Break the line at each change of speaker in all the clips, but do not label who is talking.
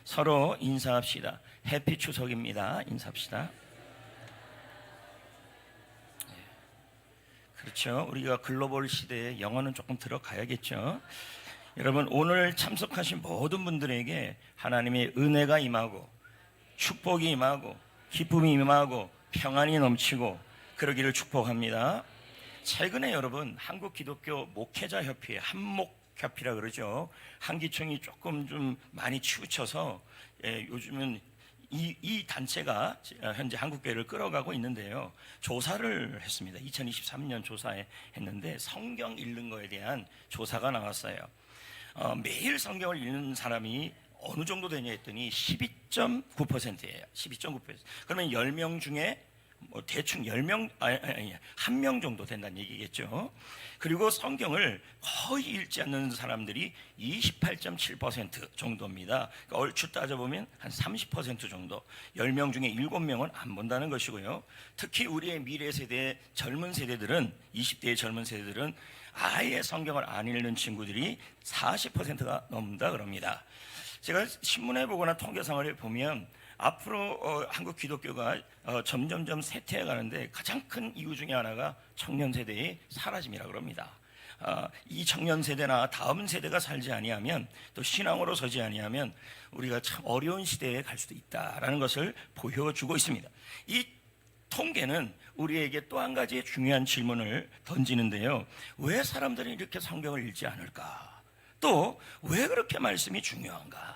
서로 인사합시다. 해피 추석입니다. 인사합시다. 그렇죠. 우리가 글로벌 시대에 영어는 조금 들어가야겠죠. 여러분, 오늘 참석하신 모든 분들에게 하나님의 은혜가 임하고 축복이 임하고 기쁨이 임하고 평안이 넘치고 그러기를 축복합니다. 최근에 여러분, 한국 기독교 목회자 협회, 한목협회라 그러죠. 한기총이 조금 좀 많이 치우쳐서 요즘은 이 단체가 현재 한국교회를 끌어가고 있는데요. 조사를 했습니다. 2023년 조사에 했는데 성경 읽는 거에 대한 조사가 나왔어요. 매일 성경을 읽는 사람이 어느 정도 되냐 했더니 12.9%예요. 12.9%. 그러면 10명 중에 대충 10명, 한 명 정도 된다는 얘기겠죠. 그리고 성경을 거의 읽지 않는 사람들이 28.7% 정도입니다. 그러니까 얼추 따져보면 한 30% 정도, 10명 중에 7명은 안 본다는 것이고요. 특히 우리의 미래 세대, 젊은 세대들은, 20대의 젊은 세대들은 아예 성경을 안 읽는 친구들이 40%가 넘는다 그럽니다. 제가 신문에 보거나 통계상을 보면 앞으로 한국 기독교가 점점점 쇠퇴해 가는데 가장 큰 이유 중에 하나가 청년 세대의 사라짐이라고 합니다. 이 청년 세대나 다음 세대가 살지 아니하면, 또 신앙으로 서지 아니하면 우리가 참 어려운 시대에 갈 수도 있다라는 것을 보여주고 있습니다. 이 통계는 우리에게 또 한 가지의 중요한 질문을 던지는데요. 왜 사람들이 이렇게 성경을 읽지 않을까? 또 왜 그렇게 말씀이 중요한가?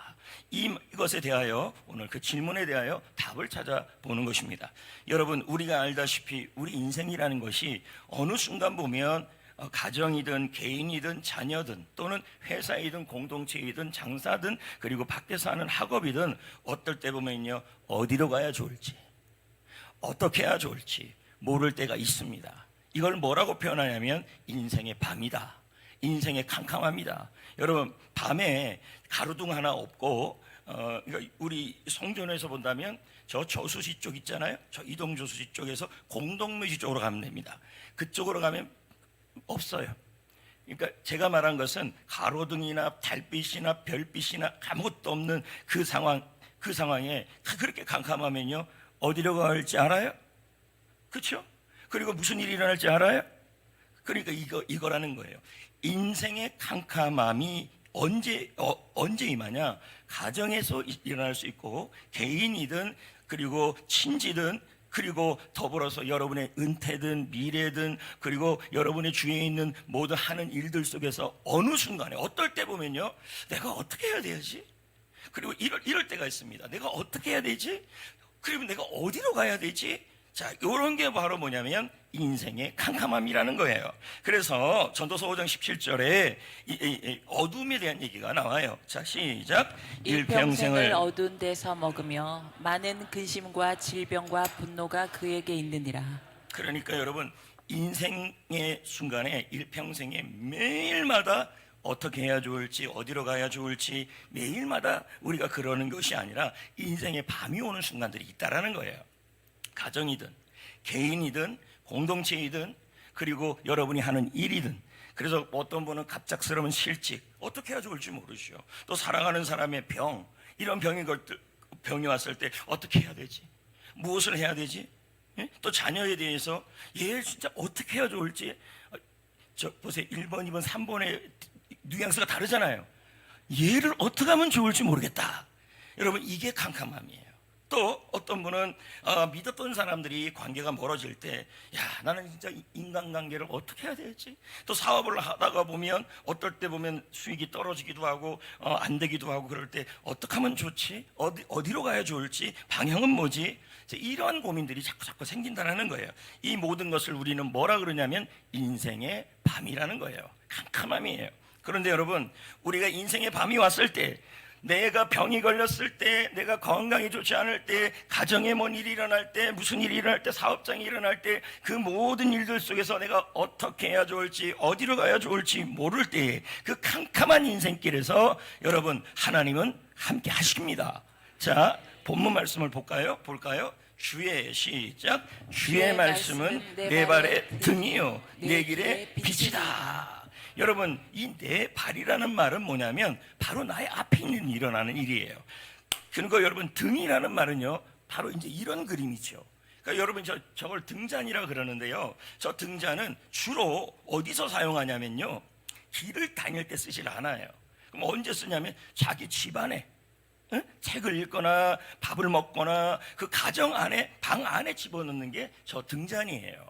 이것에 대하여, 오늘 그 질문에 대하여 답을 찾아보는 것입니다. 여러분, 우리가 알다시피 우리 인생이라는 것이 어느 순간 보면 가정이든 개인이든 자녀든 또는 회사이든 공동체이든 장사든 그리고 밖에서 하는 학업이든 어떨 때 보면요, 어디로 가야 좋을지, 어떻게 해야 좋을지 모를 때가 있습니다. 이걸 뭐라고 표현하냐면 인생의 밤이다, 인생의 캄캄함이다. 여러분, 밤에 가로등 하나 없고 우리 송전에서 본다면 저 저수지 쪽 있잖아요. 저 이동 저수지 쪽에서 공동묘지 쪽으로 가면 됩니다. 그쪽으로 가면 없어요. 그러니까 제가 말한 것은 가로등이나 달빛이나 별빛이나 아무것도 없는 그 상황에 그렇게 캄캄하면요, 어디로 갈지 알아요? 그렇죠? 그리고 무슨 일이 일어날지 알아요? 그러니까 이거라는 거예요. 인생의 캄캄함이 언제 임하냐? 가정에서 일어날 수 있고, 개인이든 그리고 친지든 그리고 더불어서 여러분의 은퇴든 미래든 그리고 여러분의 주위에 있는 모든 하는 일들 속에서 어느 순간에 어떨 때 보면요, 내가 어떻게 해야 되지? 그리고 이럴 때가 있습니다. 내가 어떻게 해야 되지? 그리고 내가 어디로 가야 되지? 자, 이런 게 바로 뭐냐면 인생의 캄캄함이라는 거예요. 그래서 전도서 5장 17절에 이 어둠에 대한 얘기가 나와요. 자, 시작.
일평생을 어두운 데서 먹으며 많은 근심과 질병과 분노가 그에게 있느니라.
그러니까 여러분, 인생의 순간에 일평생에 매일마다 어떻게 해야 좋을지, 어디로 가야 좋을지 매일마다 우리가 그러는 것이 아니라 인생의 밤이 오는 순간들이 있다라는 거예요. 가정이든 개인이든 공동체이든 그리고 여러분이 하는 일이든. 그래서 어떤 분은 갑작스러운 실직, 어떻게 해야 좋을지 모르시오. 또 사랑하는 사람의 병, 이런 병이 왔을 때 어떻게 해야 되지? 무엇을 해야 되지? 또 자녀에 대해서 얘 진짜 어떻게 해야 좋을지. 저 보세요, 1번, 2번, 3번의 뉘앙스가 다르잖아요. 얘를 어떻게 하면 좋을지 모르겠다. 여러분, 이게 캄캄함이에요. 또 어떤 분은 믿었던 사람들이 관계가 멀어질 때, 야, 나는 진짜 인간관계를 어떻게 해야 되지? 또 사업을 하다가 보면 어떨 때 보면 수익이 떨어지기도 하고 안 되기도 하고, 그럴 때 어떻게 하면 좋지? 어디로 가야 좋을지? 방향은 뭐지? 이러한 고민들이 자꾸 생긴다는 거예요. 이 모든 것을 우리는 뭐라 그러냐면 인생의 밤이라는 거예요. 캄캄함이에요. 그런데 여러분, 우리가 인생의 밤이 왔을 때, 내가 병이 걸렸을 때, 내가 건강이 좋지 않을 때, 가정에 뭔 일이 일어날 때, 무슨 일이 일어날 때, 사업장이 일어날 때, 그 모든 일들 속에서 내가 어떻게 해야 좋을지, 어디로 가야 좋을지 모를 때에 그 캄캄한 인생길에서 여러분, 하나님은 함께 하십니다. 자, 본문 말씀을 볼까요? 주의, 시작. 주의 말씀은 내 발의 등이요 내 길의 빛이다. 여러분, 이 내 발이라는 말은 뭐냐면 바로 나의 앞에 있는 일어나는 일이에요. 그리고 여러분 등이라는 말은요 바로 이제 이런 그림이죠. 그러니까 여러분 저걸 등잔이라 그러는데요. 저 등잔은 주로 어디서 사용하냐면요, 길을 다닐 때 쓰질 않아요. 그럼 언제 쓰냐면 자기 집안에, 응? 책을 읽거나 밥을 먹거나 그 가정 안에, 방 안에 집어넣는 게 저 등잔이에요.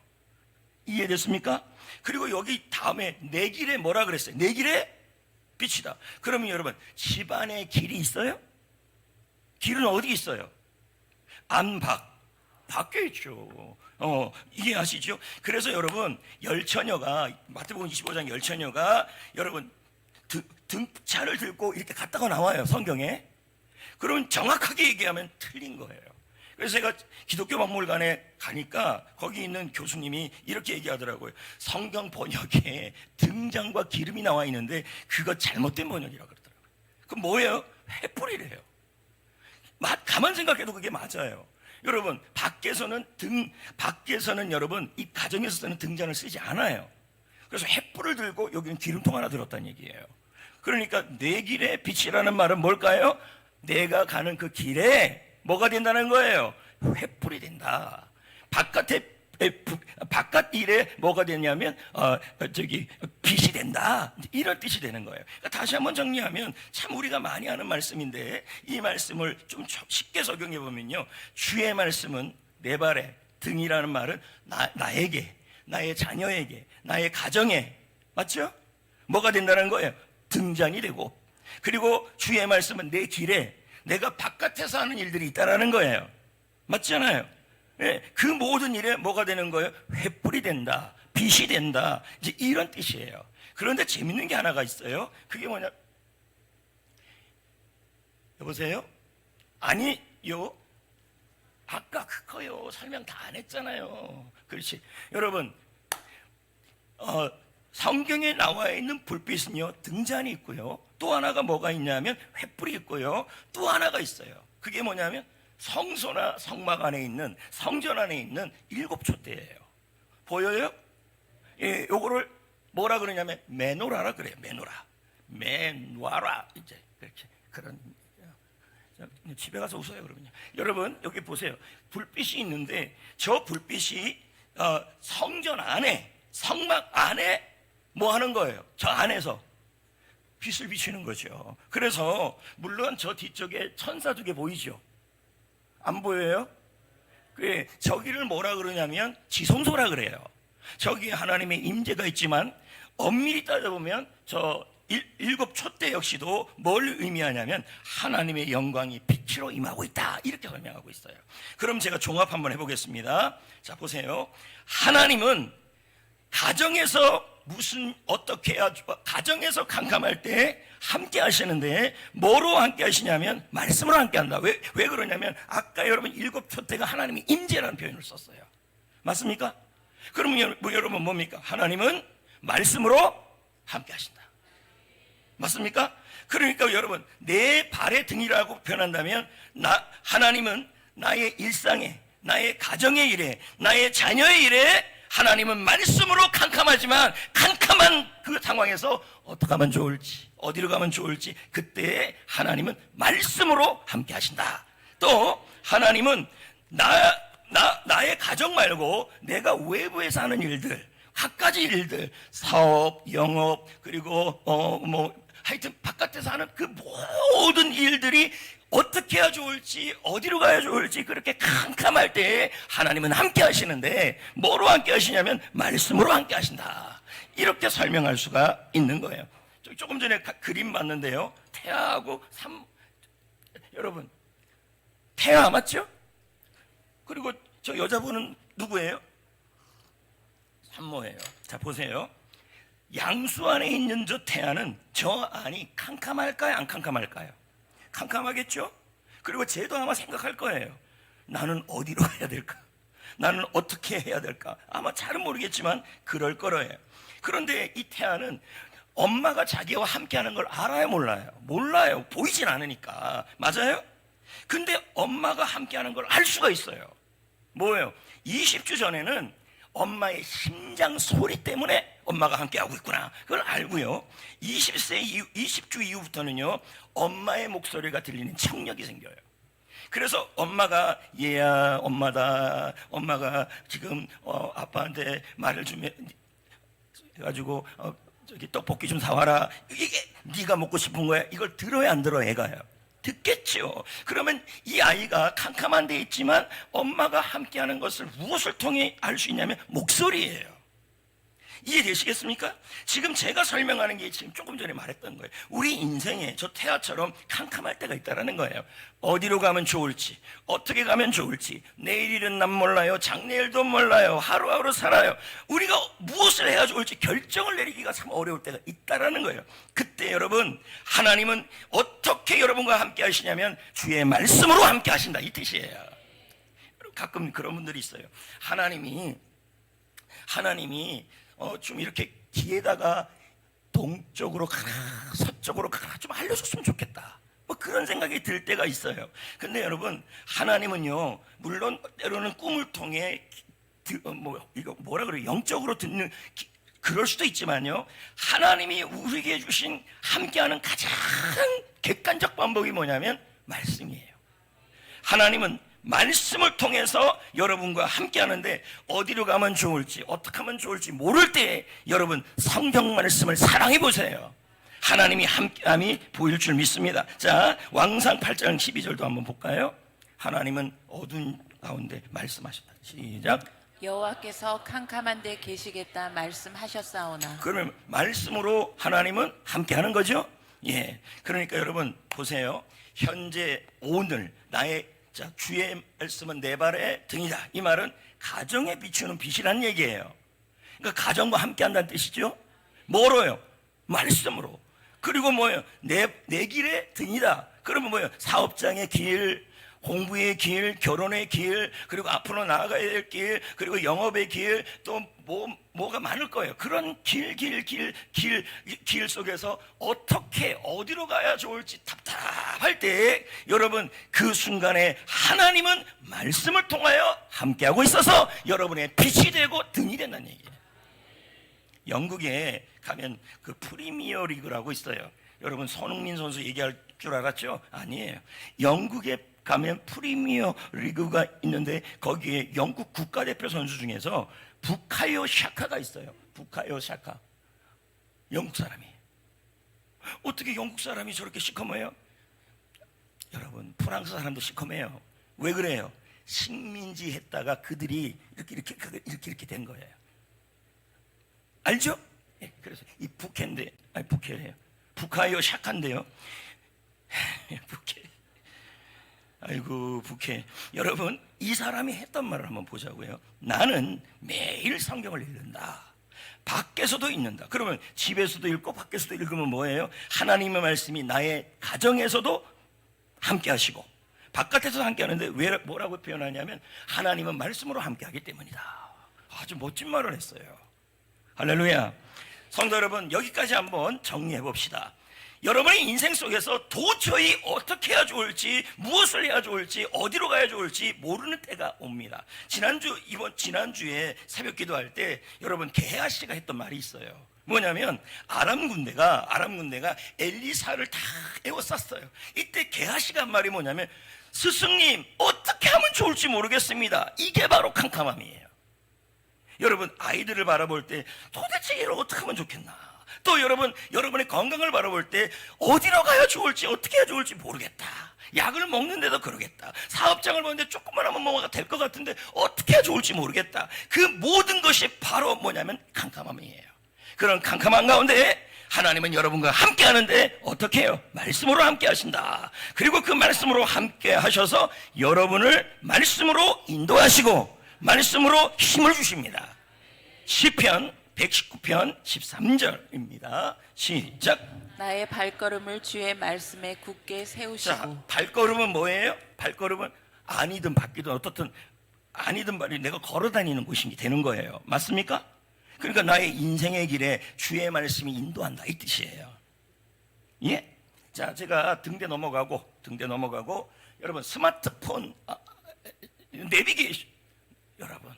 이해됐습니까? 그리고 여기 다음에 내 길에 뭐라 그랬어요? 내 길에 빛이다. 그러면 여러분 집안에 길이 있어요? 길은 어디 있어요? 안 밖에 있죠. 이해하시죠? 그래서 여러분 열처녀가, 마태복음 25장 열처녀가 여러분 등차를 들고 이렇게 갔다가 나와요, 성경에. 그러면 정확하게 얘기하면 틀린 거예요. 그래서 제가 기독교 박물관에 가니까 거기 있는 교수님이 이렇게 얘기하더라고요. 성경 번역에 등잔과 기름이 나와 있는데 그거 잘못된 번역이라고 그러더라고요. 그럼 뭐예요? 횃불이래요. 가만 생각해도 그게 맞아요. 여러분 밖에서는 여러분 이 가정에서 쓰는 등잔을 쓰지 않아요. 그래서 횃불을 들고 여기는 기름통 하나 들었다는 얘기예요. 그러니까 내 길에 빛이라는 말은 뭘까요? 내가 가는 그 길에 뭐가 된다는 거예요? 횃불이 된다. 바깥 일에 뭐가 되냐면 빛이 된다, 이런 뜻이 되는 거예요. 그러니까 다시 한번 정리하면 참 우리가 많이 하는 말씀인데 이 말씀을 좀 쉽게 적용해 보면요, 주의 말씀은 내 발에, 등이라는 말은 나에게, 나의 자녀에게, 나의 가정에, 맞죠? 뭐가 된다는 거예요? 등잔이 되고, 그리고 주의 말씀은 내 길에, 내가 바깥에서 하는 일들이 있다라는 거예요. 맞잖아요. 네, 그 모든 일에 뭐가 되는 거예요? 횃불이 된다, 빛이 된다, 이제 이런 뜻이에요. 그런데 재밌는 게 하나가 있어요. 그게 뭐냐? 여보세요? 아니요. 아까 그거요. 설명 다 안 했잖아요. 그렇지. 여러분, 성경에 나와 있는 불빛은요, 등잔이 있고요. 또 하나가 뭐가 있냐면 횃불이 있고요. 또 하나가 있어요. 그게 뭐냐면 성소나 성막 안에 있는, 성전 안에 있는 7촛대예요. 보여요? 예, 요거를 뭐라 그러냐면 메노라라 그래요. 메노라. 이제 그렇게 그런. 집에 가서 웃어요, 그러면요. 여러분 여기 보세요. 불빛이 있는데 저 불빛이 성전 안에, 성막 안에 뭐 하는 거예요? 저 안에서 빛을 비추는 거죠. 그래서 물론 저 뒤쪽에 천사 2개 보이죠? 안 보여요? 저기를 뭐라 그러냐면 지성소라 그래요. 저기에 하나님의 임재가 있지만 엄밀히 따져보면 저 7촛대 역시도 뭘 의미하냐면 하나님의 영광이 빛으로 임하고 있다, 이렇게 설명하고 있어요. 그럼 제가 종합 한번 해보겠습니다. 자, 보세요. 하나님은 가정에서 가정에서 캄캄할 때 함께 하시는데 뭐로 함께 하시냐면 말씀으로 함께 한다. 왜 그러냐면 아까 여러분 7촛대가 하나님의 임재라는 표현을 썼어요. 맞습니까? 그러면 여러분 뭡니까? 하나님은 말씀으로 함께 하신다. 맞습니까? 그러니까 여러분 내 발의 등이라고 표현한다면 하나님은 나의 일상에, 나의 가정의 일에, 나의 자녀의 일에 하나님은 말씀으로 캄캄하지만 캄캄한 그 상황에서 어떻게 하면 좋을지, 어디로 가면 좋을지 그때 하나님은 말씀으로 함께 하신다. 또 하나님은 나의 가정 말고 내가 외부에서 하는 일들, 갖가지 일들, 사업, 영업, 그리고 하여튼 바깥에서 하는 그 모든 일들이 어떻게 해야 좋을지, 어디로 가야 좋을지 그렇게 캄캄할 때 하나님은 함께 하시는데 뭐로 함께 하시냐면 말씀으로 함께 하신다, 이렇게 설명할 수가 있는 거예요. 조금 전에 그림 봤는데요, 태아하고 여러분 태아 맞죠? 그리고 저 여자분은 누구예요? 산모예요. 자, 보세요. 양수 안에 있는 저 태아는 저 안이 캄캄할까요, 안 캄캄할까요? 캄캄하겠죠? 그리고 쟤도 아마 생각할 거예요. 나는 어디로 가야 될까? 나는 어떻게 해야 될까? 아마 잘은 모르겠지만 그럴 거예요. 그런데 이 태아는 엄마가 자기와 함께하는 걸 알아요, 몰라요? 몰라요. 보이진 않으니까. 맞아요? 근데 엄마가 함께하는 걸 알 수가 있어요. 뭐예요? 20주 전에는 엄마의 심장 소리 때문에 엄마가 함께하고 있구나, 그걸 알고요. 20주 이후부터는요 엄마의 목소리가 들리는 청력이 생겨요. 그래서 엄마가 얘야 엄마다, 엄마가 지금 아빠한테 말을 좀 해가지고 저기 떡볶이 좀 사와라. 이게 네가 먹고 싶은 거야. 이걸 들어야 안 들어? 애가요. 듣겠죠. 그러면 이 아이가 캄캄한 데 있지만 엄마가 함께하는 것을 무엇을 통해 알 수 있냐면 목소리예요. 이해되시겠습니까? 지금 제가 설명하는 게 지금 조금 전에 말했던 거예요. 우리 인생에 저 태아처럼 캄캄할 때가 있다는 거예요. 어디로 가면 좋을지, 어떻게 가면 좋을지, 내일일은 난 몰라요, 장래일도 몰라요, 하루하루 살아요. 우리가 무엇을 해야 좋을지 결정을 내리기가 참 어려울 때가 있다는 거예요. 그때 여러분, 하나님은 어떻게 여러분과 함께 하시냐면 주의 말씀으로 함께 하신다, 이 뜻이에요. 가끔 그런 분들이 있어요. 하나님이 좀 이렇게 길에다가 동쪽으로 가라, 서쪽으로 가라 좀 알려줬으면 좋겠다. 뭐 그런 생각이 들 때가 있어요. 근데 여러분, 하나님은요, 물론 때로는 꿈을 통해 이거 뭐라 그래요? 영적으로 듣는 그럴 수도 있지만요, 하나님이 우리에게 주신 함께하는 가장 객관적 방법이 뭐냐면 말씀이에요. 하나님은 말씀을 통해서 여러분과 함께 하는데 어디로 가면 좋을지 어떻게 하면 좋을지 모를 때 여러분 성경 말씀을 사랑해 보세요. 하나님이 함께함이 보일 줄 믿습니다. 자, 왕상 8장 12절도 한번 볼까요? 하나님은 어두운 가운데 말씀하신다. 시작.
여호와께서 캄캄한 데 계시겠다 말씀하셨사오나.
그러면 말씀으로 하나님은 함께하는 거죠? 예. 그러니까 여러분 보세요. 현재 오늘 나의 주의 말씀은 내 발의 등이다. 이 말은 가정에 비추는 빛이라는 얘기예요. 그러니까 가정과 함께 한다는 뜻이죠. 뭐로요? 말씀으로. 그리고 뭐예요? 내 길의 등이다. 그러면 뭐예요? 사업장의 길, 공부의 길, 결혼의 길, 그리고 앞으로 나아가야 될 길, 그리고 영업의 길, 또 뭐가 많을 거예요. 그런 길 속에서 어떻게 어디로 가야 좋을지 답답할 때 여러분 그 순간에 하나님은 말씀을 통하여 함께하고 있어서 여러분의 빛이 되고 등이 된다는 얘기예요. 영국에 가면 그 프리미어 리그라고 있어요. 여러분 손흥민 선수 얘기할 줄 알았죠? 아니에요. 영국에 가면 프리미어 리그가 있는데 거기에 영국 국가대표 선수 중에서 부카요 샤카가 있어요. 부카요 샤카. 영국 사람이. 어떻게 영국 사람이 저렇게 시커매요? 여러분 프랑스 사람도 시커매요. 왜 그래요? 식민지 했다가 그들이 이렇게 된 거예요. 알죠? 예, 그래서 이 부케인데, 아니 부케래요. 부카요 샤카인데요. 부케. 아이고 부케. 여러분 이 사람이 했던 말을 한번 보자고요. 나는 매일 성경을 읽는다. 밖에서도 읽는다. 그러면 집에서도 읽고 밖에서도 읽으면 뭐예요? 하나님의 말씀이 나의 가정에서도 함께 하시고 바깥에서도 함께 하는데 왜 뭐라고 표현하냐면 하나님은 말씀으로 함께 하기 때문이다. 아주 멋진 말을 했어요. 할렐루야. 성도 여러분, 여기까지 한번 정리해 봅시다. 여러분의 인생 속에서 도저히 어떻게 해야 좋을지, 무엇을 해야 좋을지, 어디로 가야 좋을지 모르는 때가 옵니다. 지난주에 새벽 기도할 때 여러분 게하시가 했던 말이 있어요. 뭐냐면 아람 군대가 엘리사를 다 에워쌌어요. 이때 게하시가 한 말이 뭐냐면 스승님 어떻게 하면 좋을지 모르겠습니다. 이게 바로 캄캄함이에요. 여러분 아이들을 바라볼 때 도대체 얘를 어떻게 하면 좋겠나. 또 여러분의 건강을 바라볼 때 어디로 가야 좋을지 어떻게 해야 좋을지 모르겠다. 약을 먹는데도 그러겠다. 사업장을 보는데 조금만 하면 뭐가 될 것 같은데 어떻게 해야 좋을지 모르겠다. 그 모든 것이 바로 뭐냐면 캄캄함이에요. 그런 캄캄한 가운데 하나님은 여러분과 함께 하는데 어떻게 해요? 말씀으로 함께 하신다. 그리고 그 말씀으로 함께 하셔서 여러분을 말씀으로 인도하시고 말씀으로 힘을 주십니다. 시편 119편 13절입니다. 시작.
나의 발걸음을 주의 말씀에 굳게 세우시고.
자, 발걸음은 뭐예요? 발걸음은 아니든 밖이든 어떻든 아니든 말이 내가 걸어다니는 곳이 되는 거예요. 맞습니까? 그러니까 나의 인생의 길에 주의 말씀이 인도한다 이 뜻이에요. 예? 자, 제가 등대 넘어가고 여러분 스마트폰 내비게이션 여러분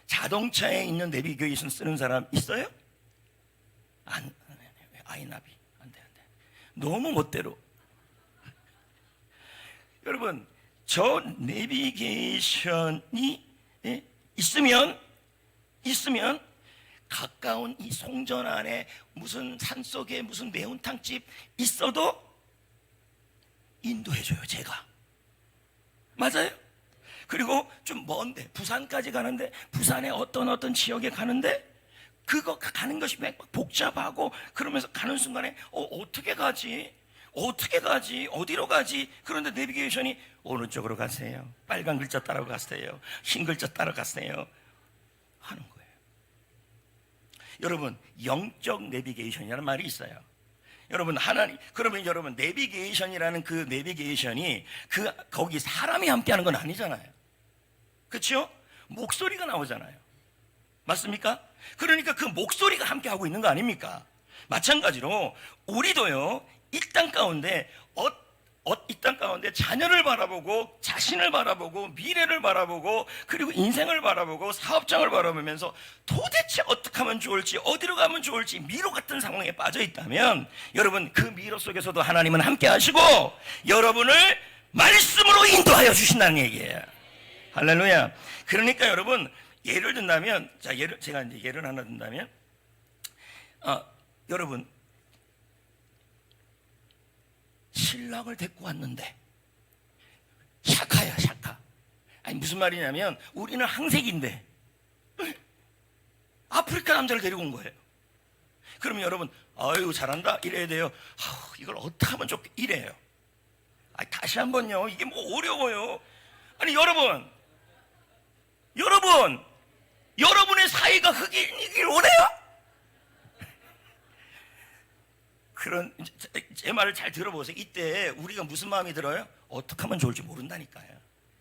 자동차에 있는 내비게이션 쓰는 사람 있어요? 아이나비 안 돼. 너무 멋대로 여러분, 저 내비게이션이 있으면 가까운 이 송전 안에 무슨 산속에 무슨 매운탕집 있어도 인도해줘요, 제가. 맞아요? 그리고 좀 먼데 부산까지 가는데, 부산의 어떤 지역에 가는데 그거 가는 것이 막 복잡하고, 그러면서 가는 순간에 어떻게 가지? 어디로 가지? 그런데 내비게이션이 오른쪽으로 가세요, 빨간 글자 따라 가세요, 흰 글자 따라 가세요 하는 거예요. 여러분, 영적 내비게이션이라는 말이 있어요. 여러분, 그러면 여러분, 내비게이션이라는 그 내비게이션이 거기 사람이 함께하는 건 아니잖아요. 그렇죠? 목소리가 나오잖아요. 맞습니까? 그러니까 그 목소리가 함께하고 있는 거 아닙니까? 마찬가지로 우리도요, 이 땅 가운데 이 땅 가운데 자녀를 바라보고, 자신을 바라보고, 미래를 바라보고, 그리고 인생을 바라보고, 사업장을 바라보면서 도대체 어떻게 하면 좋을지, 어디로 가면 좋을지 미로 같은 상황에 빠져 있다면, 여러분, 그 미로 속에서도 하나님은 함께 하시고 여러분을 말씀으로 인도하여 주신다는 얘기예요. 할렐루야. 그러니까 여러분, 예를 든다면, 제가 이제 예를 하나 든다면, 여러분, 신랑을 데리고 왔는데, 샤카야, 샤카. 아니, 무슨 말이냐면, 우리는 항색인데 아프리카 남자를 데리고 온 거예요. 그러면 여러분, 아유 잘한다 이래야 돼요? 이걸 어떻게 하면 좋게 이래요? 다시 한번요, 이게 뭐 어려워요. 아니, 여러분의 사이가 흑인이길 원해요? 제 말을 잘 들어보세요. 이때 우리가 무슨 마음이 들어요? 어떻게 하면 좋을지 모른다니까요.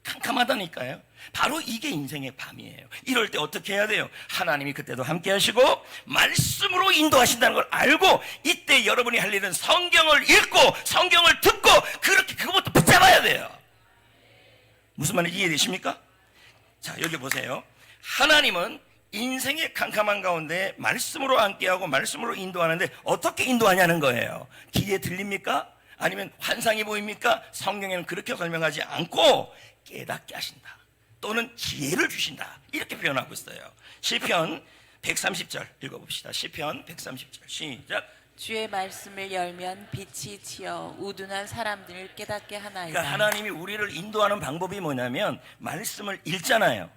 캄캄하다니까요. 바로 이게 인생의 밤이에요. 이럴 때 어떻게 해야 돼요? 하나님이 그때도 함께 하시고 말씀으로 인도하신다는 걸 알고, 이때 여러분이 할 일은 성경을 읽고 성경을 듣고 그것도 붙잡아야 돼요. 무슨 말인지 이해되십니까? 자, 여기 보세요. 하나님은 인생의 캄캄한 가운데 말씀으로 함께하고 말씀으로 인도하는데, 어떻게 인도하냐는 거예요. 귀에 들립니까? 아니면 환상이 보입니까? 성경에는 그렇게 설명하지 않고 깨닫게 하신다, 또는 지혜를 주신다, 이렇게 표현하고 있어요. 시편 130절 읽어봅시다. 시편 130절 시작.
주의 말씀을 열면 빛이 튀어 우둔한 사람들을 깨닫게 하나이다.
그러니까 하나님이 우리를 인도하는 방법이 뭐냐면, 말씀을 읽잖아요.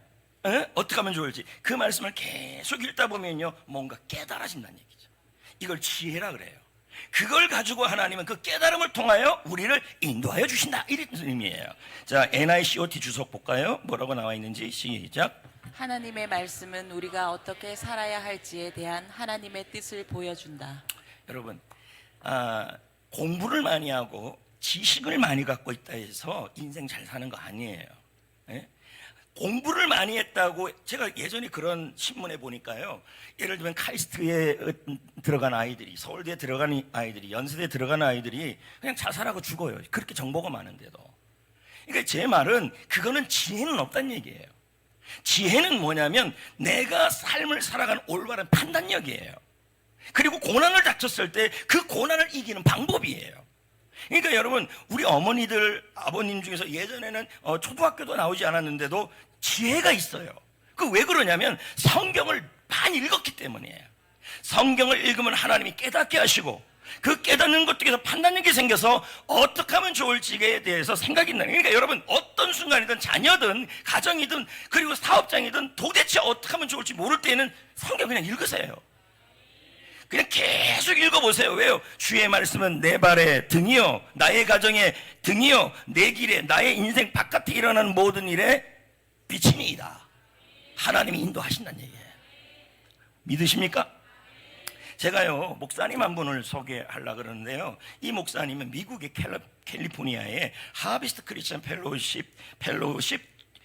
어떻게 하면 좋을지 그 말씀을 계속 읽다 보면요, 뭔가 깨달아진다는 얘기죠. 이걸 지혜라 그래요. 그걸 가지고 하나님은 그 깨달음을 통하여 우리를 인도하여 주신다, 이런 의미예요. 자, NICOT 주석 볼까요? 뭐라고 나와 있는지 시작.
하나님의 말씀은 우리가 어떻게 살아야 할지에 대한 하나님의 뜻을 보여준다.
여러분, 공부를 많이 하고 지식을 많이 갖고 있다 해서 인생 잘 사는 거 아니에요. 공부를 많이 했다고, 제가 예전에 그런 신문에 보니까요, 예를 들면 카이스트에 들어간 아이들이, 서울대에 들어간 아이들이, 연세대에 들어간 아이들이 그냥 자살하고 죽어요. 그렇게 정보가 많은데도. 그러니까 제 말은, 그거는 지혜는 없다는 얘기예요. 지혜는 뭐냐면 내가 삶을 살아가는 올바른 판단력이에요. 그리고 고난을 닥쳤을 때 그 고난을 이기는 방법이에요. 그러니까 여러분, 우리 어머니들, 아버님 중에서 예전에는 초등학교도 나오지 않았는데도 지혜가 있어요. 그 왜 그러냐면 성경을 많이 읽었기 때문이에요. 성경을 읽으면 하나님이 깨닫게 하시고, 그 깨닫는 것 중에서 판단력이 생겨서 어떻게 하면 좋을지에 대해서 생각이 나요. 그러니까 여러분, 어떤 순간이든 자녀든 가정이든 그리고 사업장이든 도대체 어떻게 하면 좋을지 모를 때는 성경 그냥 읽으세요. 그냥 계속 읽어보세요. 왜요? 주의 말씀은 내 발의 등이요, 나의 가정의 등이요, 내 길에, 나의 인생 바깥에 일어나는 모든 일에 비침이이다. 하나님이 인도하신다는 얘기예요. 믿으십니까? 제가요, 목사님 한 분을 소개하려고 그러는데요, 이 목사님은 미국의 캘리포니아의 하비스트 크리스천 펠로우십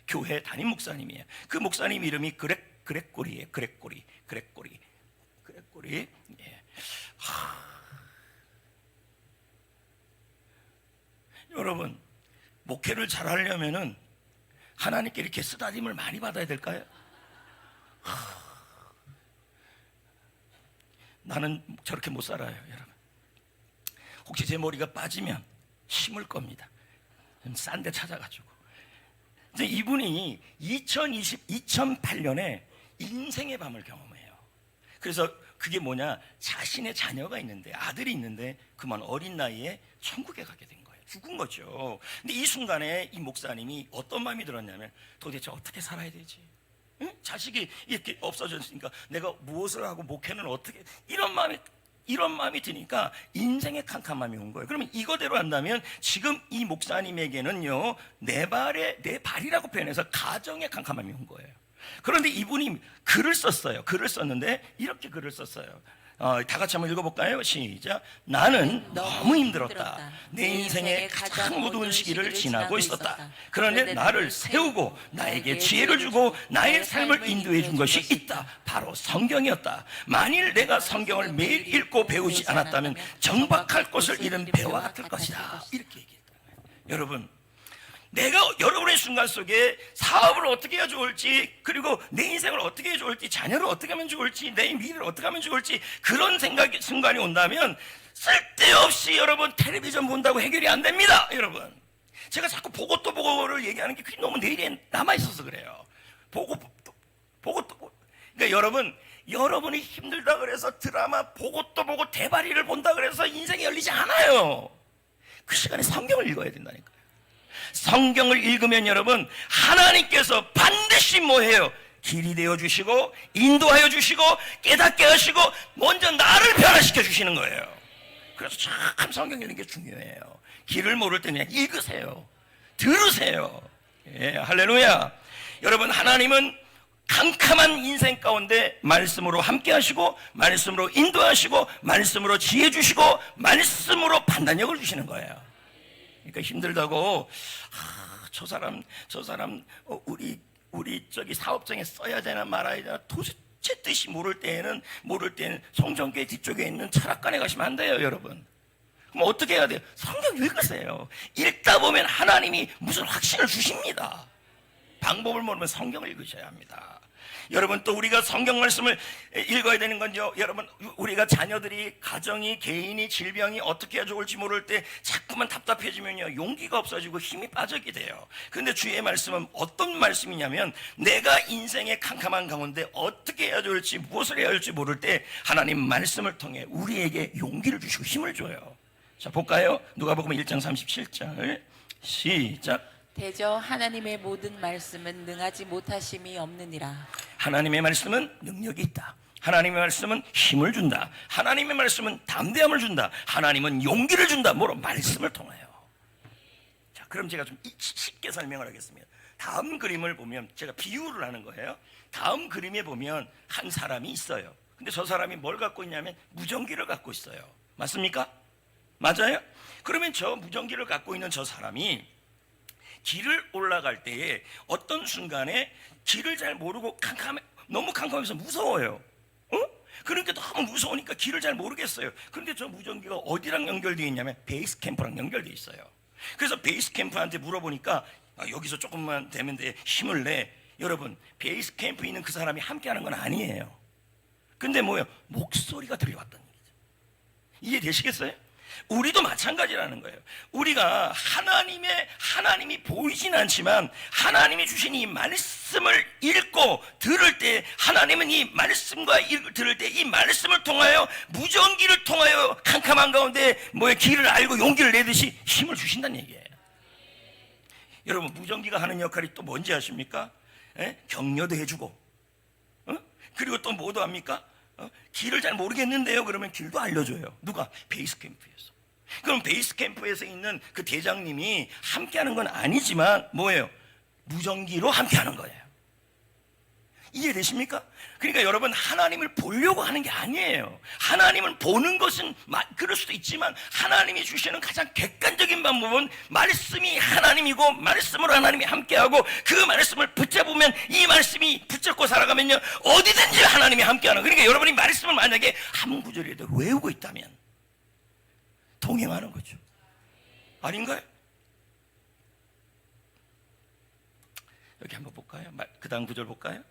교회 담임 목사님이에요. 그 목사님 이름이 그렉고리예요. 그렉고리. 예. 여러분, 목회를 잘 하려면은 하나님께 이렇게 쓰다듬을 많이 받아야 될까요? 나는 저렇게 못 살아요, 여러분. 혹시 제 머리가 빠지면 심을 겁니다. 싼 데 찾아가지고. 이제 이분이 2008년에 인생의 밤을 경험해요. 그래서 그게 뭐냐, 자신의 자녀가 있는데, 아들이 있는데 그만 어린 나이에 천국에 가게 된 거예요. 죽은 거죠. 근데 이 순간에 이 목사님이 어떤 마음이 들었냐면, 도대체 어떻게 살아야 되지? 응? 자식이 이렇게 없어졌으니까 내가 무엇을 하고 목회는 어떻게, 이런 마음이 드니까 인생의 캄캄함이 온 거예요. 그러면 이거대로 한다면 지금 이 목사님에게는요, 내 발이라고 표현해서 가정의 캄캄함이 온 거예요. 그런데 이분이 글을 썼어요. 글을 썼는데 이렇게 글을 썼어요. 다 같이 한번 읽어볼까요? 시작. 나는 너무 힘들었다. 내 인생의 가장 어두운 시기를 지나고 있었다. 그런데 나를 세우고 나에게 지혜를 주고 나의 삶을 인도해 준 것이 있다. 바로 성경이었다. 만일 내가 성경을 매일 읽고 배우지 않았다면 정박할 곳을 잃은 배와 같을 것이다. 이렇게 얘기했다. 여러분, 내가 여러분의 순간 속에 사업을 어떻게 해야 좋을지, 그리고 내 인생을 어떻게 해야 좋을지, 자녀를 어떻게 하면 좋을지, 내 미래를 어떻게 하면 좋을지, 그런 순간이 온다면 쓸데없이 여러분 텔레비전 본다고 해결이 안 됩니다. 여러분, 제가 자꾸 보고 또 보고를 얘기하는 게 그게 너무 내일에 남아있어서 그래요. 보고 또 보고. 그러니까 여러분이 힘들다 그래서 드라마 보고 또 보고 대바리를 본다 그래서 인생이 열리지 않아요. 그 시간에 성경을 읽어야 된다니까요. 성경을 읽으면 여러분, 하나님께서 반드시 뭐해요? 길이 되어주시고 인도하여 주시고 깨닫게 하시고 먼저 나를 변화시켜 주시는 거예요. 그래서 참 성경 읽는 게 중요해요. 길을 모를 때는 그냥 읽으세요. 들으세요. 예, 할렐루야. 여러분, 하나님은 캄캄한 인생 가운데 말씀으로 함께 하시고, 말씀으로 인도하시고, 말씀으로 지혜 주시고, 말씀으로 판단력을 주시는 거예요. 그러니까 힘들다고 저 사람 우리 저기 사업장에 써야 되나 말아야 되나 도대체 뜻이 모를 때는 송정교회 뒤쪽에 있는 철학관에 가시면 안 돼요, 여러분. 그럼 어떻게 해야 돼요? 성경 읽으세요. 읽다 보면 하나님이 무슨 확신을 주십니다. 방법을 모르면 성경을 읽으셔야 합니다. 여러분, 또 우리가 성경 말씀을 읽어야 되는 건요, 여러분, 우리가 자녀들이, 가정이, 개인이, 질병이 어떻게 해야 좋을지 모를 때 자꾸만 답답해지면요, 용기가 없어지고 힘이 빠지게 돼요. 그런데 주의 말씀은 어떤 말씀이냐면, 내가 인생의 캄캄한 가운데 어떻게 해야 좋을지, 무엇을 해야 할지 모를 때 하나님 말씀을 통해 우리에게 용기를 주시고 힘을 줘요. 자, 볼까요? 누가복음 1장 37절 시작.
대저 하나님의 모든 말씀은 능하지 못하심이 없느니라.
하나님의 말씀은 능력이 있다. 하나님의 말씀은 힘을 준다. 하나님의 말씀은 담대함을 준다. 하나님은 용기를 준다. 뭐로? 말씀을 통하여. 자, 그럼 제가 좀 쉽게 설명을 하겠습니다. 다음 그림을 보면, 제가 비유를 하는 거예요. 다음 그림에 보면 한 사람이 있어요. 근데 저 사람이 뭘 갖고 있냐면 무전기를 갖고 있어요. 맞습니까? 맞아요? 그러면 저 무전기를 갖고 있는 저 사람이 길을 올라갈 때에 어떤 순간에 길을 잘 모르고 너무 캄캄해서 무서워요. 그러니까 너무 무서우니까 길을 잘 모르겠어요. 그런데 저 무전기가 어디랑 연결되어 있냐면 베이스 캠프랑 연결되어 있어요. 그래서 베이스 캠프한테 물어보니까 여기서 조금만 되면 돼, 힘을 내. 여러분, 베이스 캠프에 있는 그 사람이 함께하는 건 아니에요. 근데 뭐예요? 목소리가 들려왔다는 얘기죠. 이해되시겠어요? 우리도 마찬가지라는 거예요. 우리가 하나님이 보이진 않지만 하나님이 주신 이 말씀을 읽고 들을 때, 하나님은 이 말씀과 들을 때 이 말씀을 통하여, 무전기를 통하여 캄캄한 가운데 길을 알고 용기를 내듯이 힘을 주신다는 얘기예요. 여러분, 무전기가 하는 역할이 또 뭔지 아십니까? 격려도 해주고, 그리고 또 뭐도 합니까? 길을 잘 모르겠는데요, 그러면 길도 알려줘요. 누가? 베이스 캠프에서. 그럼 베이스 캠프에서 있는 그 대장님이 함께하는 건 아니지만 뭐예요? 무전기로 함께하는 거예요. 이해되십니까? 그러니까 여러분, 하나님을 보려고 하는 게 아니에요. 하나님을 보는 것은 그럴 수도 있지만 하나님이 주시는 가장 객관적인 방법은 말씀이 하나님이고, 말씀으로 하나님이 함께하고, 그 말씀을 붙잡으면, 이 말씀이 붙잡고 살아가면요, 어디든지 하나님이 함께하는. 그러니까 여러분이 말씀을 만약에 한 구절이라도 외우고 있다면 동행하는 거죠. 아닌가요? 여기 한번 볼까요? 그 다음 구절 볼까요?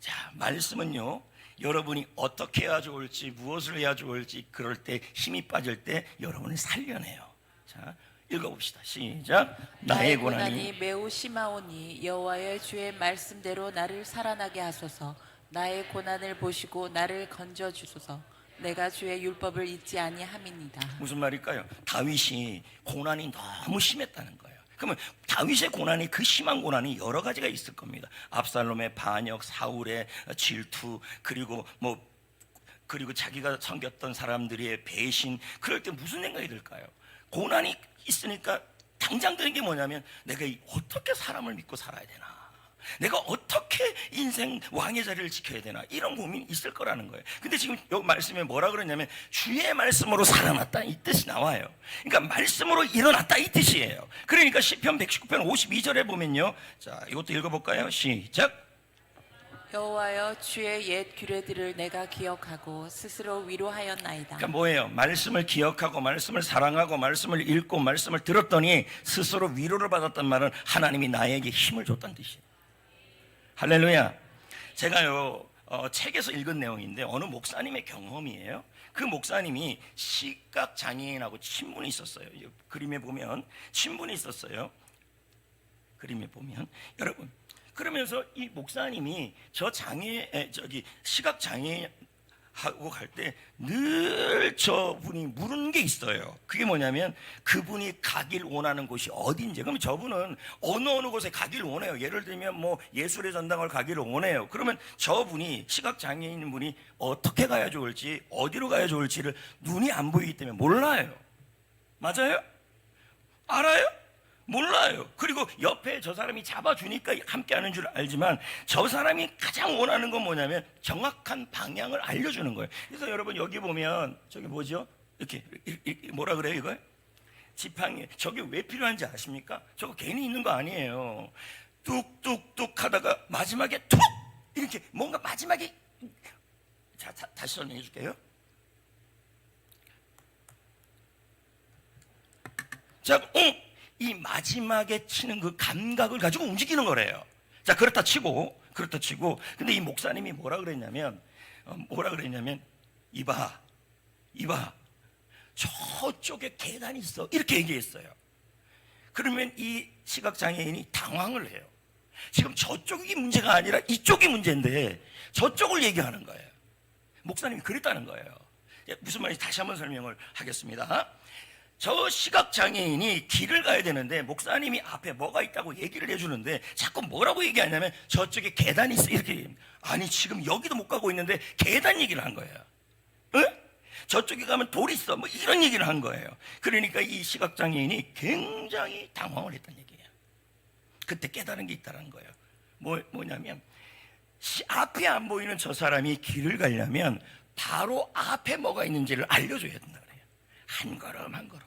자, 말씀은요, 여러분이 어떻게 해야 좋을지, 무엇을 해야 좋을지, 그럴 때 힘이 빠질 때 여러분을 살려내요. 자, 읽어봅시다. 시작. 나의 고난이
매우 심하오니 여호와의 주의 말씀대로 나를 살아나게 하소서. 나의 고난을 보시고 나를 건져 주소서. 내가 주의 율법을 잊지 아니함이니이다.
무슨 말일까요? 다윗이 고난이 너무 심했다는 거예요. 그러면 다윗의 고난이, 그 심한 고난이 여러 가지가 있을 겁니다. 압살롬의 반역, 사울의 질투, 그리고 자기가 섬겼던 사람들의 배신. 그럴 때 무슨 생각이 들까요? 고난이 있으니까 당장 드는 게 뭐냐면, 내가 어떻게 사람을 믿고 살아야 되나, 내가 어떻게 인생 왕의 자리를 지켜야 되나, 이런 고민이 있을 거라는 거예요. 근데 지금 여기 말씀에 뭐라 그러냐면, 주의 말씀으로 살아났다, 이 뜻이 나와요. 그러니까 말씀으로 일어났다, 이 뜻이에요. 그러니까 시편 119편 52절에 보면요, 자, 이것도 읽어볼까요? 시작.
여호와여, 주의 옛 규례들을 내가 기억하고 스스로 위로하였나이다.
그러니까 뭐예요? 말씀을 기억하고 말씀을 사랑하고 말씀을 읽고 말씀을 들었더니 스스로 위로를 받았단 말은 하나님이 나에게 힘을 줬다는 뜻이에요. 할렐루야. 제가요 책에서 읽은 내용인데, 어느 목사님의 경험이에요. 그 목사님이 시각장애인하고 친분이 있었어요. 그림에 보면 친분이 있었어요. 그림에 보면, 여러분, 그러면서 이 목사님이 시각장애하고 갈 때 늘 저분이 물은 게 있어요. 그게 뭐냐면, 그분이 가길 원하는 곳이 어딘지. 그러면 저분은 어느 곳에 가길 원해요. 예를 들면 뭐 예술의 전당을 가기를 원해요. 그러면 저분이, 시각장애인 분이 어떻게 가야 좋을지, 어디로 가야 좋을지를 눈이 안 보이기 때문에 몰라요. 맞아요? 알아요? 몰라요. 그리고 옆에 저 사람이 잡아주니까 함께 하는 줄 알지만, 저 사람이 가장 원하는 건 뭐냐면 정확한 방향을 알려주는 거예요. 그래서 여러분, 여기 보면 저기 뭐죠? 이렇게 뭐라 그래요, 이걸? 지팡이. 저게 왜 필요한지 아십니까? 저거 괜히 있는 거 아니에요. 뚝뚝뚝 하다가 마지막에 툭! 이렇게 뭔가 마지막에, 자, 다시 설명해 줄게요. 자, 이 마지막에 치는 그 감각을 가지고 움직이는 거래요. 자, 그렇다 치고. 근데 이 목사님이 뭐라 그랬냐면, 이봐, 저쪽에 계단이 있어, 이렇게 얘기했어요. 그러면 이 시각장애인이 당황을 해요. 지금 저쪽이 문제가 아니라 이쪽이 문제인데 저쪽을 얘기하는 거예요. 목사님이 그랬다는 거예요. 무슨 말인지 다시 한번 설명을 하겠습니다. 저 시각장애인이 길을 가야 되는데 목사님이 앞에 뭐가 있다고 얘기를 해주는데 자꾸 뭐라고 얘기하냐면, 저쪽에 계단이 있어, 이렇게 얘기합니다. 아니, 지금 여기도 못 가고 있는데 계단 얘기를 한 거예요. 응? 저쪽에 가면 돌이 있어, 뭐 이런 얘기를 한 거예요. 그러니까 이 시각장애인이 굉장히 당황을 했다는 얘기예요. 그때 깨달은 게 있다는 거예요. 뭐냐면, 앞에 안 보이는 저 사람이 길을 가려면 바로 앞에 뭐가 있는지를 알려줘야 된다 그래요. 한 걸음 한 걸음.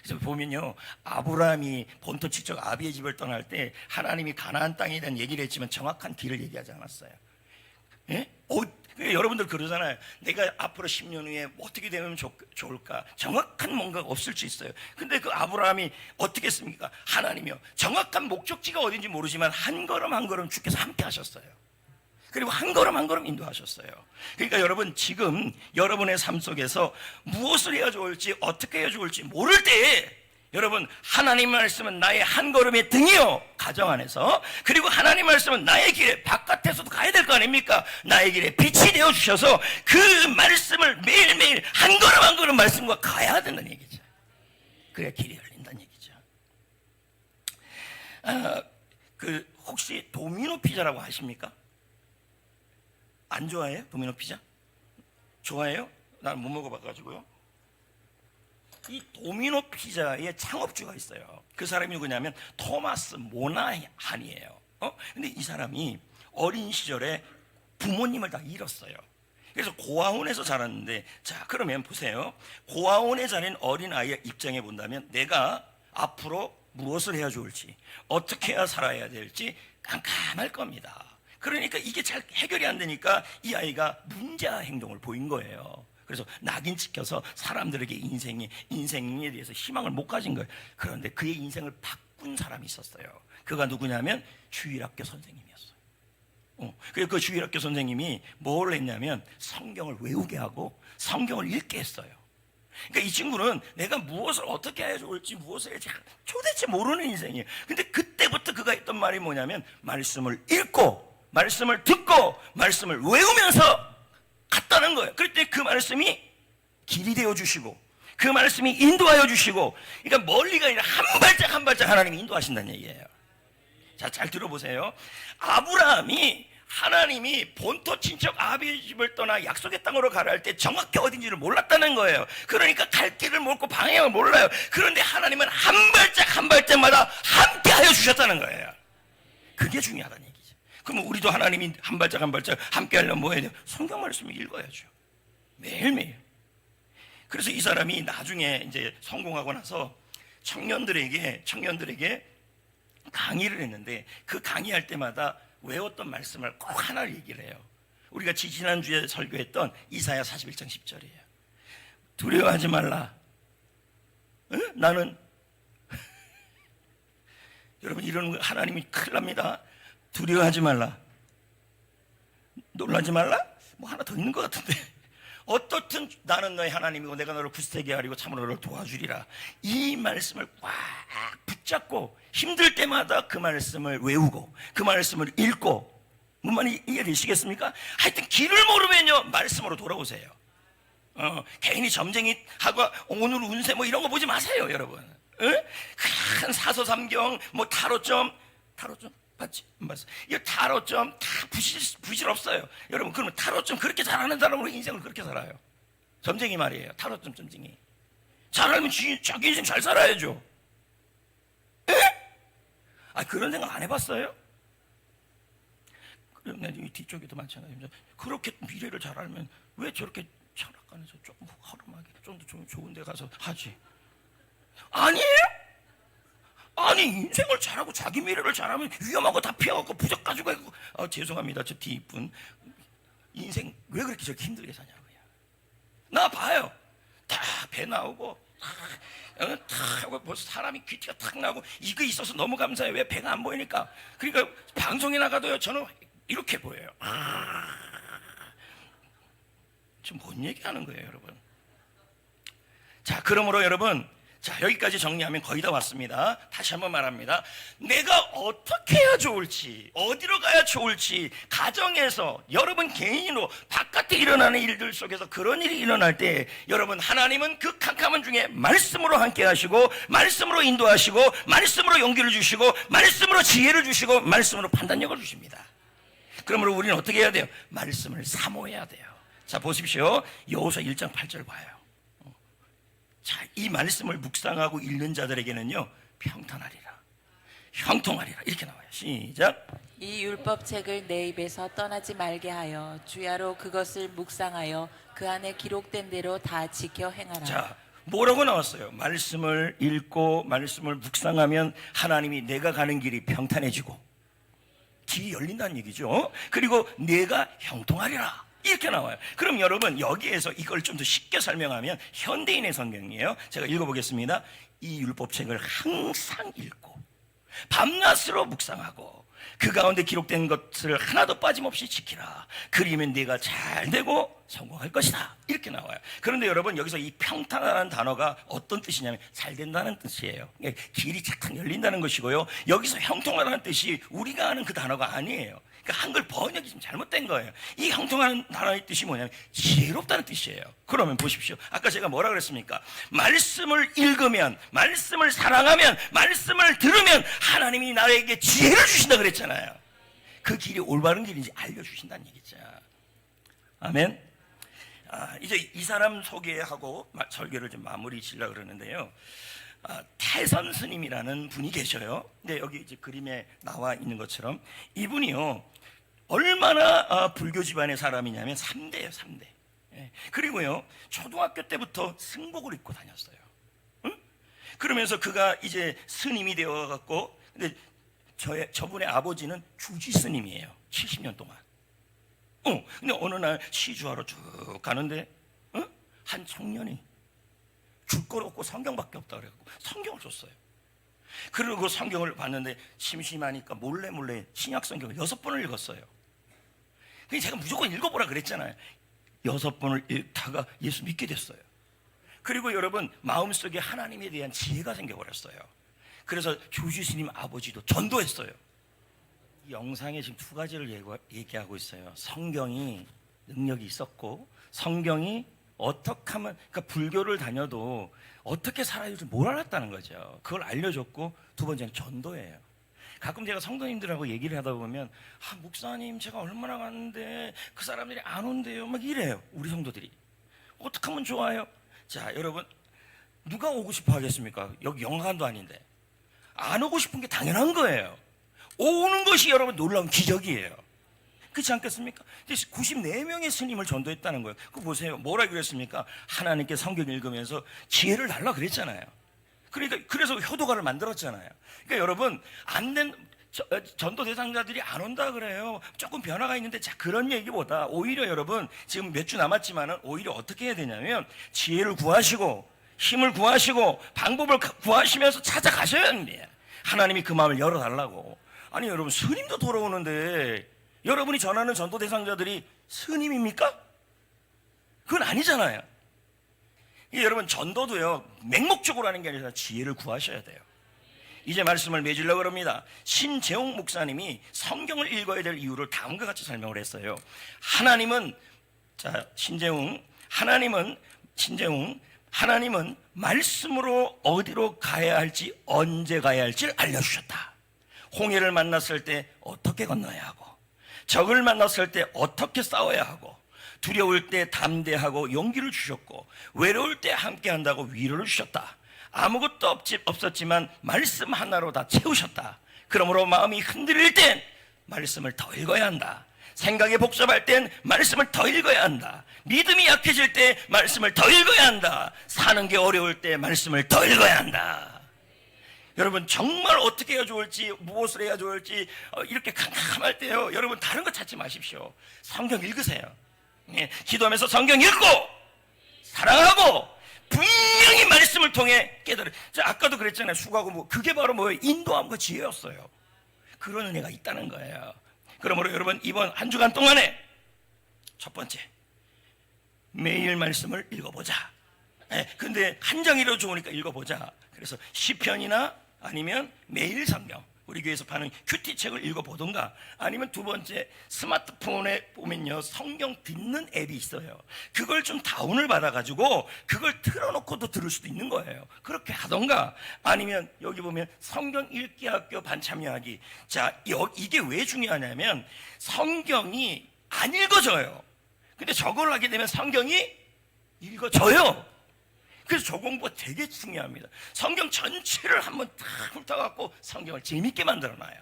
그래서 보면요, 아브라함이 본토 친척 아비의 집을 떠날 때 하나님이 가나안 땅에 대한 얘기를 했지만 정확한 길을 얘기하지 않았어요. 예? 여러분들 그러잖아요. 내가 앞으로 10년 후에 어떻게 되면 좋을까? 정확한 뭔가가 없을 수 있어요. 근데 그 아브라함이 어떻게 했습니까? 하나님이요, 정확한 목적지가 어딘지 모르지만 한 걸음 한 걸음 주께서 함께 하셨어요. 그리고 한 걸음 한 걸음 인도하셨어요. 그러니까 여러분, 지금 여러분의 삶 속에서 무엇을 해야 좋을지, 어떻게 해야 좋을지 모를 때에, 여러분, 하나님 말씀은 나의 한 걸음의 등이요, 가정 안에서. 그리고 하나님 말씀은 나의 길에 바깥에서도 가야 될 거 아닙니까? 나의 길에 빛이 되어 주셔서 그 말씀을 매일매일 한 걸음 한 걸음 말씀과 가야 된다는 얘기죠. 그래야 길이 열린다는 얘기죠. 혹시 도미노 피자라고 아십니까? 안 좋아해요? 도미노 피자? 좋아해요? 난 못 먹어봐가지고요. 이 도미노 피자의 창업주가 있어요. 그 사람이 누구냐면 토마스 모나한이에요. 근데 이 사람이 어린 시절에 부모님을 다 잃었어요. 그래서 고아원에서 자랐는데, 자, 그러면 보세요. 고아원에 자란 어린 아이의 입장에 본다면 내가 앞으로 무엇을 해야 좋을지, 어떻게 해야 살아야 될지 깜깜할 겁니다. 그러니까 이게 잘 해결이 안 되니까 이 아이가 문제아 행동을 보인 거예요. 그래서 낙인 찍혀서 사람들에게 인생에 대해서 희망을 못 가진 거예요. 그런데 그의 인생을 바꾼 사람이 있었어요. 그가 누구냐면 주일학교 선생님이었어요. 그래서 그 주일학교 선생님이 뭘 했냐면 성경을 외우게 하고 성경을 읽게 했어요. 그러니까 이 친구는 내가 무엇을 어떻게 해야 좋을지, 무엇을 해야지 도대체 모르는 인생이에요. 근데 그때부터 그가 했던 말이 뭐냐면, 말씀을 읽고 말씀을 듣고 말씀을 외우면서 갔다는 거예요. 그랬더니 그 말씀이 길이 되어 주시고 그 말씀이 인도하여 주시고, 그러니까 멀리가 아니라 한 발짝 한 발짝 하나님이 인도하신다는 얘기예요. 자, 잘 들어보세요. 아브라함이 하나님이 본토 친척 아비의 집을 떠나 약속의 땅으로 가라 할 때 정확히 어딘지를 몰랐다는 거예요. 그러니까 갈 길을 모르고 방향을 몰라요. 그런데 하나님은 한 발짝 한 발짝마다 함께 하여 주셨다는 거예요. 그게 중요하다는 얘기죠. 그러면 우리도 하나님이 한 발짝 한 발짝 함께 하려면 뭐 해야 돼요? 성경 말씀을 읽어야죠. 매일매일. 그래서 이 사람이 나중에 이제 성공하고 나서 청년들에게 강의를 했는데, 그 강의할 때마다 외웠던 말씀을 꼭 하나를 얘기를 해요. 우리가 지난주에 설교했던 이사야 41장 10절이에요. 두려워하지 말라. 응? 나는 여러분, 이러는 거 하나님이 큰일 납니다. 두려워하지 말라. 놀라지 말라? 뭐 하나 더 있는 것 같은데. 어떻든 나는 너의 하나님이고 내가 너를 굳세게 하리고 참으로 너를 도와주리라. 이 말씀을 꽉 붙잡고 힘들 때마다 그 말씀을 외우고 그 말씀을 읽고, 뭔 말인지 이해되시겠습니까? 하여튼 길을 모르면요, 말씀으로 돌아오세요. 개인이 점쟁이하고 오늘 운세 뭐 이런 거 보지 마세요, 여러분. 큰 사서삼경 뭐 타로점 맞지? 맞어. 이 타로점 다 부실 없어요. 여러분, 그러면 타로점 그렇게 잘하는 사람으로 인생을 그렇게 살아요. 점쟁이 말이에요. 타로점 점쟁이. 잘 알면 자기 인생 잘 살아야죠. 그런 생각 안 해봤어요? 그럼 이 뒤쪽에도 마찬가지입니다. 그렇게 미래를 잘 알면 왜 저렇게 철학관에서 조금 허름하게 좀 더 좋은 데 가서 하지? 아니에요? 아니, 인생을 잘하고 자기 미래를 잘하면 위험한 거 다 피하고 부적 가지고 있고. 죄송합니다, 저 뒤이쁜 인생 왜 그렇게 저렇게 힘들게 사냐고요. 나 봐요. 다 배 나오고 다 하고 벌써 사람이 귀티가 탁 나고, 이거 있어서 너무 감사해요. 왜? 배가 안 보이니까. 그러니까 방송에 나가도요, 저는 이렇게 보여요. 지금 뭔 얘기하는 거예요, 여러분? 자, 그러므로 여러분, 자, 여기까지 정리하면 거의 다 왔습니다. 다시 한번 말합니다. 내가 어떻게 해야 좋을지, 어디로 가야 좋을지, 가정에서 여러분 개인으로 바깥에 일어나는 일들 속에서 그런 일이 일어날 때, 여러분, 하나님은 그 캄캄한 중에 말씀으로 함께 하시고, 말씀으로 인도하시고, 말씀으로 용기를 주시고, 말씀으로 지혜를 주시고, 말씀으로 판단력을 주십니다. 그러므로 우리는 어떻게 해야 돼요? 말씀을 사모해야 돼요. 자, 보십시오. 여호수아 1장 8절 봐요. 자, 이 말씀을 묵상하고 읽는 자들에게는요, 평탄하리라, 형통하리라, 이렇게 나와요. 시작.
이 율법책을 내 입에서 떠나지 말게 하여 주야로 그것을 묵상하여 그 안에 기록된 대로 다 지켜 행하라.
자, 뭐라고 나왔어요? 말씀을 읽고 말씀을 묵상하면 하나님이 내가 가는 길이 평탄해지고 길이 열린다는 얘기죠. 그리고 내가 형통하리라, 이렇게 나와요. 그럼 여러분, 여기에서 이걸 좀 더 쉽게 설명하면 현대인의 성경이에요. 제가 읽어보겠습니다. 이 율법책을 항상 읽고 밤낮으로 묵상하고 그 가운데 기록된 것을 하나도 빠짐없이 지키라. 그리면 네가 잘 되고 성공할 것이다, 이렇게 나와요. 그런데 여러분, 여기서 이 평탄하다는 단어가 어떤 뜻이냐면 잘 된다는 뜻이에요. 길이 착 열린다는 것이고요. 여기서 형통하다는 뜻이 우리가 아는 그 단어가 아니에요. 그러니까 한글 번역이 좀 잘못된 거예요. 이 형통하는 단어의 뜻이 뭐냐면 지혜롭다는 뜻이에요. 그러면 보십시오. 아까 제가 뭐라 그랬습니까? 말씀을 읽으면, 말씀을 사랑하면, 말씀을 들으면 하나님이 나에게 지혜를 주신다 그랬잖아요. 그 길이 올바른 길인지 알려주신다는 얘기죠. 아멘. 이제 이 사람 소개하고 설교를 좀 마무리 지려고 그러는데요. 태선 스님이라는 분이 계셔요. 근데 여기 이제 그림에 나와 있는 것처럼 이분이요, 얼마나 불교 집안의 사람이냐면 3대예요, 3대. 그리고요, 초등학교 때부터 승복을 입고 다녔어요. 응? 그러면서 그가 이제 스님이 되어갖고, 근데 저분의 아버지는 주지 스님이에요. 70년 동안. 근데 어느 날 시주하러 쭉 가는데, 한 청년이 줄 거 없고 성경밖에 없다 그래갖고 성경을 줬어요. 그리고 성경을 봤는데 심심하니까 몰래 신약 성경을 6번을 읽었어요. 그래서 제가 무조건 읽어보라 그랬잖아요. 6번을 읽다가 예수 믿게 됐어요. 그리고 여러분 마음속에 하나님에 대한 지혜가 생겨버렸어요. 그래서 조주 스님 아버지도 전도했어요. 이 영상에 지금 두 가지를 얘기하고 있어요. 성경이 능력이 있었고, 성경이 어떻게 하면, 그러니까 불교를 다녀도 어떻게 살아야 될지 뭘 알았다는 거죠. 그걸 알려줬고, 두 번째는 전도예요. 가끔 제가 성도님들하고 얘기를 하다 보면, 목사님 제가 얼마나 갔는데 그 사람들이 안 온대요 막 이래요. 우리 성도들이 어떻게 하면 좋아요? 자, 여러분, 누가 오고 싶어 하겠습니까? 여기 영화관도 아닌데. 안 오고 싶은 게 당연한 거예요. 오는 것이 여러분 놀라운 기적이에요. 그렇지 않겠습니까? 94명의 스님을 전도했다는 거예요. 그거 보세요. 뭐라 그랬습니까? 하나님께 성경 읽으면서 지혜를 달라 그랬잖아요. 그래서 효도가를 만들었잖아요. 그러니까 여러분, 안 된 전도 대상자들이 안 온다 그래요. 조금 변화가 있는데, 자, 그런 얘기보다 오히려 여러분, 지금 몇 주 남았지만은 오히려 어떻게 해야 되냐면, 지혜를 구하시고 힘을 구하시고 방법을 구하시면서 찾아가셔야 합니다. 하나님이 그 마음을 열어달라고. 아니 여러분, 스님도 돌아오는데 여러분이 전하는 전도 대상자들이 스님입니까? 그건 아니잖아요. 여러분, 전도도요 맹목적으로 하는 게 아니라 지혜를 구하셔야 돼요. 이제 말씀을 맺으려고 합니다. 신재웅 목사님이 성경을 읽어야 될 이유를 다음과 같이 설명을 했어요. 신재웅 하나님은 말씀으로 어디로 가야 할지, 언제 가야 할지를 알려주셨다. 홍해를 만났을 때 어떻게 건너야 하고, 적을 만났을 때 어떻게 싸워야 하고, 두려울 때 담대하고 용기를 주셨고, 외로울 때 함께한다고 위로를 주셨다. 아무것도 없었지만 말씀 하나로 다 채우셨다. 그러므로 마음이 흔들릴 땐 말씀을 더 읽어야 한다. 생각이 복잡할 땐 말씀을 더 읽어야 한다. 믿음이 약해질 때 말씀을 더 읽어야 한다. 사는 게 어려울 때 말씀을 더 읽어야 한다. 여러분, 정말 어떻게 해야 좋을지, 무엇을 해야 좋을지 이렇게 캄캄할 때요, 여러분 다른 거 찾지 마십시오. 성경 읽으세요. 기도하면서 성경 읽고 사랑하고 분명히 말씀을 통해 깨달아. 아까도 그랬잖아요. 수고하고 그게 바로 뭐예요? 인도함과 지혜였어요. 그런 은혜가 있다는 거예요. 그러므로 여러분, 이번 한 주간 동안에 첫 번째, 매일 말씀을 읽어보자. 근데 한 장이라도 좋으니까 읽어보자. 그래서 시편이나 아니면 매일 성경, 우리 교회에서 파는 큐티책을 읽어보던가, 아니면 두 번째, 스마트폰에 보면요 성경 듣는 앱이 있어요. 그걸 좀 다운을 받아가지고 그걸 틀어놓고도 들을 수도 있는 거예요. 그렇게 하던가, 아니면 여기 보면 성경 읽기 학교 반참여하기. 자, 이게 왜 중요하냐면 성경이 안 읽어져요. 근데 저걸 하게 되면 성경이 읽어져요. 그래서 저 공부가 되게 중요합니다. 성경 전체를 한번 다 훑어갖고 성경을 재밌게 만들어놔요.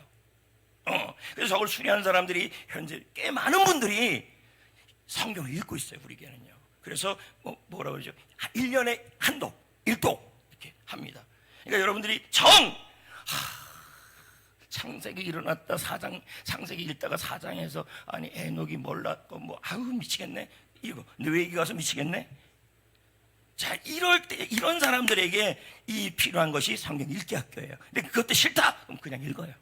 그래서 저걸 수리하는 사람들이 현재 꽤 많은 분들이 성경을 읽고 있어요, 우리 교회는요. 그래서 뭐라고 그러죠? 1년에 한독, 1독 이렇게 합니다. 그러니까 여러분들이 창세기 일어났다 4장, 창세기 읽다가 4장에서 아니 에녹이 몰랐고 미치겠네 이거. 근데 왜 여기 가서 미치겠네? 자, 이럴 때 이런 사람들에게 이 필요한 것이 성경 읽기 학교예요. 근데 그것도 싫다? 그럼 그냥 읽어요.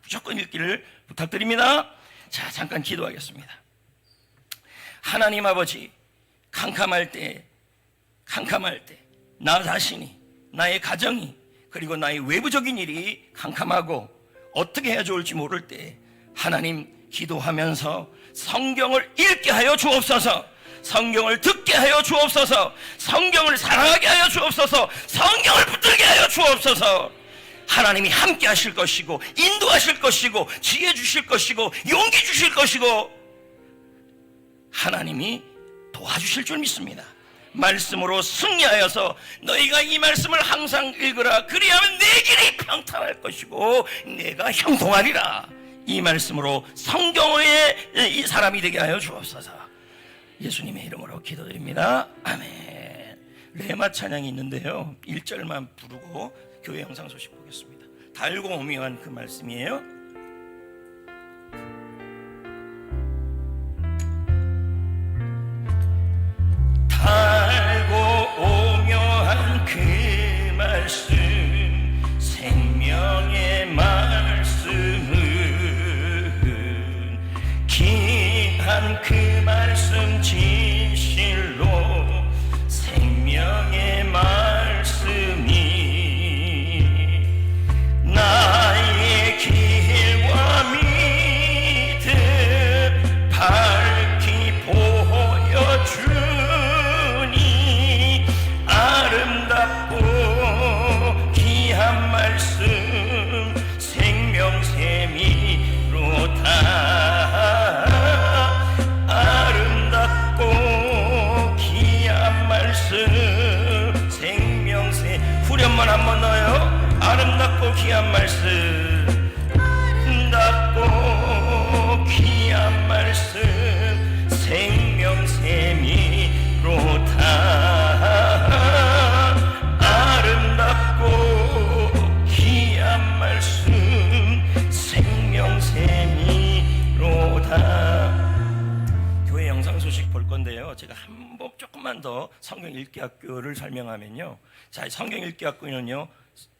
무조건 읽기를 부탁드립니다. 자, 잠깐 기도하겠습니다. 하나님 아버지, 캄캄할 때 나 자신이, 나의 가정이, 그리고 나의 외부적인 일이 캄캄하고 어떻게 해야 좋을지 모를 때 하나님, 기도하면서 성경을 읽게 하여 주옵소서. 성경을 듣게 하여 주옵소서. 성경을 사랑하게 하여 주옵소서. 성경을 붙들게 하여 주옵소서. 하나님이 함께 하실 것이고, 인도하실 것이고, 지혜 주실 것이고, 용기 주실 것이고, 하나님이 도와주실 줄 믿습니다. 말씀으로 승리하여서 너희가 이 말씀을 항상 읽으라. 그리하면 내 길이 평탄할 것이고 내가 형통하리라. 이 말씀으로 성경의 이 사람이 되게 하여 주옵소서. 예수님의 이름으로 기도드립니다. 아멘. 레마 찬양이 있는데요, 1절만 부르고 교회 영상 소식 보겠습니다. 달고 오묘한 그 말씀이에요. 달고 오묘한 그 말씀, 생명의 말씀은 귀한 그 말씀 진실로 생명의 우리 엄마는 한번 넣어요. 아름답고 귀한 말씀, 아름답고 귀한 말씀, 생명샘이로다. 아름답고 귀한 말씀, 생명샘이로다. 교회 영상 소식 볼 건데요. 제가 한번 조금만 더 성경 읽기 학교를 설명하면요. 자, 성경 읽기 학교는요,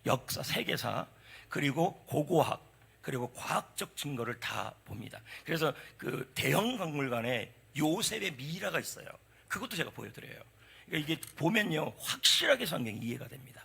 역사, 세계사, 그리고 고고학, 그리고 과학적 증거를 다 봅니다. 그래서 그 대형 박물관에 요셉의 미라가 있어요. 그것도 제가 보여드려요. 그러니까 이게 보면요, 확실하게 성경이 이해가 됩니다.